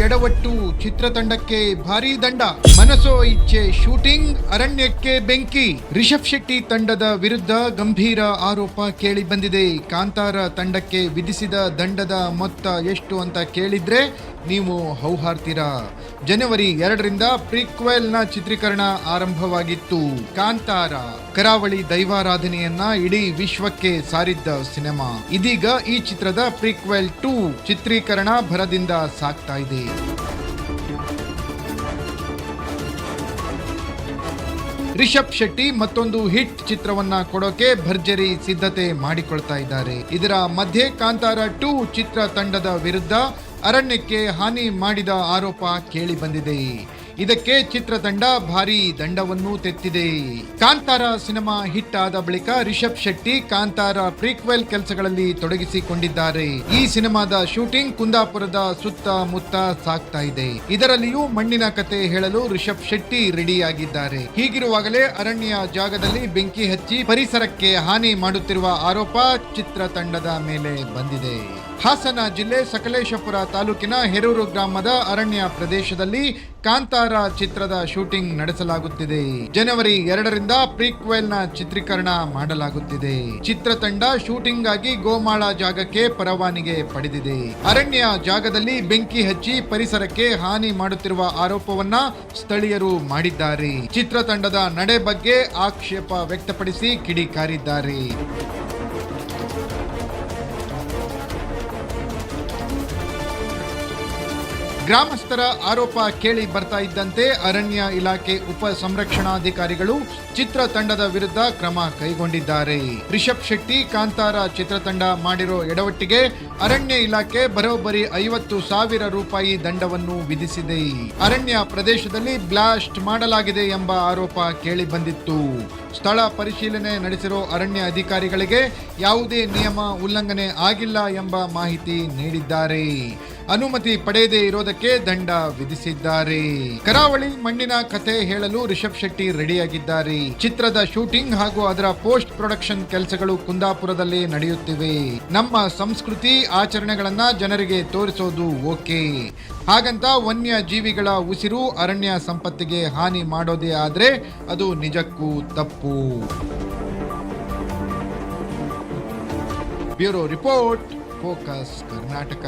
ಎಡವಟ್ಟು, ಚಿತ್ರತಂಡಕ್ಕೆ ಭಾರೀ ದಂಡ. ಮನಸೋ ಇಚ್ಛೆ ಶೂಟಿಂಗ್, ಅರಣ್ಯಕ್ಕೆ ಬೆಂಕಿ. ರಿಷಬ್ ಶೆಟ್ಟಿ ತಂಡದ ವಿರುದ್ಧ ಗಂಭೀರ ಆರೋಪ ಕೇಳಿ ಬಂದಿದೆ. ಕಾಂತಾರ ತಂಡಕ್ಕೆ ವಿಧಿಸಿದ ದಂಡದ ಮೊತ್ತ ಎಷ್ಟು ಅಂತ ಕೇಳಿದ್ರೆ ನೀವು ಹೌಹಾರ್ತೀರಾ. ಜನವರಿ 2ರಿಂದ ಪ್ರೀಕ್ವೆಲ್ನ ಚಿತ್ರೀಕರಣ ಆರಂಭವಾಗಿತ್ತು. ಕಾಂತಾರ ಕರಾವಳಿ ದೈವಾರಾಧನೆಯನ್ನ ಇಡೀ ವಿಶ್ವಕ್ಕೆ ಸಾರಿದ್ದ ಸಿನಿಮಾ. ಇದೀಗ ಈ ಚಿತ್ರದ ಪ್ರೀಕ್ವೆಲ್ 2 ಚಿತ್ರೀಕರಣ ಭರದಿಂದ ಸಾಗ್ತಾ ಇದೆ. ರಿಷಬ್ ಶೆಟ್ಟಿ ಮತ್ತೊಂದು ಹಿಟ್ ಚಿತ್ರವನ್ನ ಕೊಡೋಕೆ ಭರ್ಜರಿ ಸಿದ್ಧತೆ ಮಾಡಿಕೊಳ್ತಾ ಇದ್ದಾರೆ. ಇದರ ಮಧ್ಯೆ ಕಾಂತಾರ 2 ಚಿತ್ರ ತಂಡದ ವಿರುದ್ಧ ಅರಣ್ಯಕ್ಕೆ ಹಾನಿ ಮಾಡಿದ ಆರೋಪ ಕೇಳಿ ಬಂದಿದೆ. ಇದಕ್ಕೆ ಚಿತ್ರತಂಡ ಭಾರೀ ದಂಡವನ್ನು ತೆತ್ತಿದೆ. ಕಾಂತಾರ ಸಿನಿಮಾ ಹಿಟ್ ಆದ ಬಳಿಕ ರಿಷಬ್ ಶೆಟ್ಟಿ ಕಾಂತಾರ ಪ್ರೀಕ್ವೆಲ್ ಕೆಲಸಗಳಲ್ಲಿ ತೊಡಗಿಸಿಕೊಂಡಿದ್ದಾರೆ. ಈ ಸಿನಿಮಾದ ಶೂಟಿಂಗ್ ಕುಂದಾಪುರದ ಸುತ್ತಮುತ್ತ ಸಾಗ್ತಾ ಇದೆ. ಇದರಲ್ಲಿಯೂ ಮಣ್ಣಿನ ಕತೆ ಹೇಳಲು ರಿಷಬ್ ಶೆಟ್ಟಿ ರೆಡಿಯಾಗಿದ್ದಾರೆ. ಹೀಗಿರುವಾಗಲೇ ಅರಣ್ಯ ಜಾಗದಲ್ಲಿ ಬೆಂಕಿ ಹಚ್ಚಿ ಪರಿಸರಕ್ಕೆ ಹಾನಿ ಮಾಡುತ್ತಿರುವ ಆರೋಪ ಚಿತ್ರತಂಡದ ಮೇಲೆ ಬಂದಿದೆ. ಹಾಸನ ಜಿಲ್ಲೆ ಸಕಲೇಶಪುರ ತಾಲೂಕಿನ ಹೆರೂರು ಗ್ರಾಮದ ಅರಣ್ಯ ಪ್ರದೇಶದಲ್ಲಿ ಕಾಂತಾರ ಚಿತ್ರದ ಶೂಟಿಂಗ್ ನಡೆಸಲಾಗುತ್ತಿದೆ. ಜನವರಿ 2ರಿಂದ ಪ್ರೀಕ್ವೆಲ್ನ ಚಿತ್ರೀಕರಣ ಮಾಡಲಾಗುತ್ತಿದೆ. ಚಿತ್ರತಂಡ ಶೂಟಿಂಗ್ ಆಗಿ ಗೋಮಾಳ ಜಾಗಕ್ಕೆ ಪರವಾನಗಿ ಪಡೆದಿದೆ. ಅರಣ್ಯ ಜಾಗದಲ್ಲಿ ಬೆಂಕಿ ಹಚ್ಚಿ ಪರಿಸರಕ್ಕೆ ಹಾನಿ ಮಾಡುತ್ತಿರುವ ಆರೋಪವನ್ನ ಸ್ಥಳೀಯರು ಮಾಡಿದ್ದಾರೆ. ಚಿತ್ರತಂಡದ ನಡೆ ಬಗ್ಗೆ ಆಕ್ಷೇಪ ವ್ಯಕ್ತಪಡಿಸಿ ಕಿಡಿಕಾರಿದ್ದಾರೆ. ಗ್ರಾಮಸ್ಥರ ಆರೋಪ ಕೇಳಿ ಬರ್ತಾ ಇದ್ದಂತೆ ಅರಣ್ಯ ಇಲಾಖೆ ಉಪ ಸಂರಕ್ಷಣಾಧಿಕಾರಿಗಳು ಚಿತ್ರತಂಡದ ವಿರುದ್ಧ ಕ್ರಮ ಕೈಗೊಂಡಿದ್ದಾರೆ. ರಿಷಬ್ ಶೆಟ್ಟಿ ಕಾಂತಾರ ಚಿತ್ರತಂಡ ಮಾಡಿರೋ ಎಡವಟ್ಟಿಗೆ ಅರಣ್ಯ ಇಲಾಖೆ ಬರೋಬ್ಬರಿ 50,000 ರೂಪಾಯಿ ದಂಡವನ್ನು ವಿಧಿಸಿದೆ. ಅರಣ್ಯ ಪ್ರದೇಶದಲ್ಲಿ ಬ್ಲಾಸ್ಟ್ ಮಾಡಲಾಗಿದೆ ಎಂಬ ಆರೋಪ ಕೇಳಿ ಬಂದಿತ್ತು. ಸ್ಥಳ ಪರಿಶೀಲನೆ ನಡೆಸಿರೋ ಅರಣ್ಯ ಅಧಿಕಾರಿಗಳಿಗೆ ಯಾವುದೇ ನಿಯಮ ಉಲ್ಲಂಘನೆ ಆಗಿಲ್ಲ ಎಂಬ ಮಾಹಿತಿ ನೀಡಿದ್ದಾರೆ. ಅನುಮತಿ ಪಡೆಯದೇ ಇರೋದಕ್ಕೆ ದಂಡ ವಿಧಿಸಿದ್ದಾರೆ. ಕರಾವಳಿ ಮಣ್ಣಿನ ಕಥೆ ಹೇಳಲು ರಿಷಬ್ ಶೆಟ್ಟಿ ರೆಡಿಯಾಗಿದ್ದಾರೆ. ಚಿತ್ರದ ಶೂಟಿಂಗ್ ಹಾಗೂ ಅದರ ಪೋಸ್ಟ್ ಪ್ರೊಡಕ್ಷನ್ ಕೆಲಸಗಳು ಕುಂದಾಪುರದಲ್ಲಿ ನಡೆಯುತ್ತಿವೆ. ನಮ್ಮ ಸಂಸ್ಕೃತಿ ಆಚರಣೆಗಳನ್ನ ಜನರಿಗೆ ತೋರಿಸೋದು ಓಕೆ. ಹಾಗಂತ ವನ್ಯ ಜೀವಿಗಳ ಉಸಿರು ಅರಣ್ಯ ಸಂಪತ್ತಿಗೆ ಹಾನಿ ಮಾಡೋದೇ ಆದ್ರೆ ಅದು ನಿಜಕ್ಕೂ ತಪ್ಪು. Bureau report, focus Karnataka.